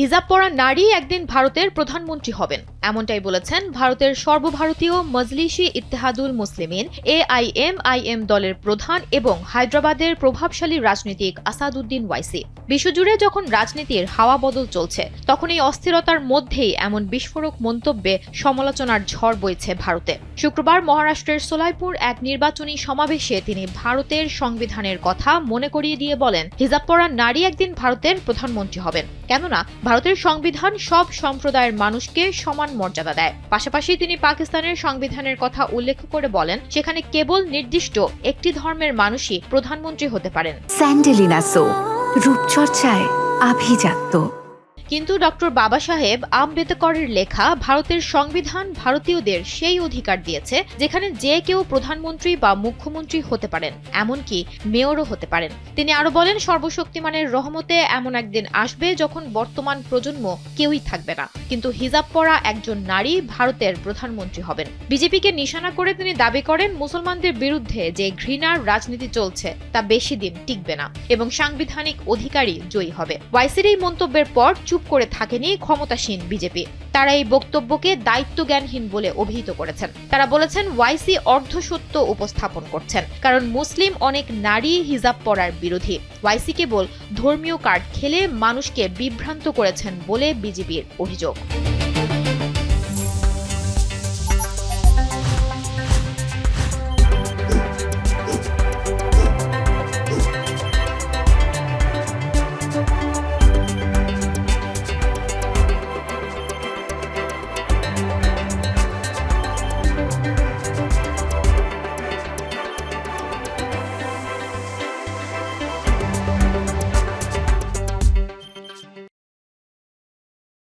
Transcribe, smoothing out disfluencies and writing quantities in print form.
হিজাব পরা নারী একদিন ভারতের প্রধানমন্ত্রী হবেন, এমনটাই বলেছেন ভারতের সর্বভারতীয় মজলিসি ইত্তেহাদুল মুসলিমিন AIMIM দলের প্রধান এবং হায়দ্রাবাদের প্রভাবশালী রাজনীতিক আসাদউদ্দিন ওয়াইসি। বিশ্বজুড়ে যখন রাজনীতির হাওয়া বদল চলছে, তখন এই অস্থিরতার মধ্যেই এমন বিস্ফোরক মন্তব্যে সমালোচনার ঝড় বইছে ভারতে। শুক্রবার মহারাষ্ট্রের সোলাইপুর এক নির্বাচনী সমাবেশে তিনি ভারতের সংবিধানের কথা মনে করিয়ে দিয়ে বলেন, হিজাব পরা নারী একদিন ভারতের প্রধানমন্ত্রী হবেন, কেননা ভারতের সংবিধান সব সম্প্রদায়ের মানুষকে সমান মর্যাদা দেয়। পাশাপাশি তিনি পাকিস্তানের সংবিধানের কথা উল্লেখ করে বলেন, সেখানে কেবল নির্দিষ্ট একটি ধর্মের মানুষই প্রধানমন্ত্রী হতে পারেন। স্যান্ডেলিনা সো, রূপচর্চায় আভিজাত্য। কিন্তু ডক্টর বাবা সাহেব আম্বেদকরের লেখা ভারতের সংবিধান ভারতীয়দের সেই অধিকার দিয়েছে যেখানে যে কেউ প্রধানমন্ত্রী বা মুখ্যমন্ত্রী হতে পারেন, এমনকি মেয়রও হতে পারেন। তিনি আরো বলেন, সর্বশক্তিমানের রহমতে এমন একদিন আসবে যখন বর্তমান প্রজন্ম কেউই থাকবে না, কিন্তু হিজাব পরা একজন নারী ভারতের প্রধানমন্ত্রী হবেন। বিজেপিকে নিশানা করে তিনি দাবি করেন, মুসলমানদের বিরুদ্ধে যে ঘৃণার রাজনীতি চলছে তা বেশি দিন টিকবে না এবং সাংবিধানিক অধিকারই জয়ী হবে। ওয়াইসির এই মন্তব্যের পর চুপ করে থাকেনি ক্ষমতাসীন বিজেপি। তারা এই বক্তব্যকে দায়িত্বজ্ঞানহীন বলে অভিহিত করেছেন। তারা বলেছেন, ওয়াইসি অর্ধসত্য উপস্থাপন করছেন, কারণ মুসলিম অনেক নারী হিজাব পরার বিরোধী। ওয়াইসি কেবল ধর্মীয় কার্ড খেলে মানুষকে বিভ্রান্ত করেছেন বলে বিজেপির অভিযোগ।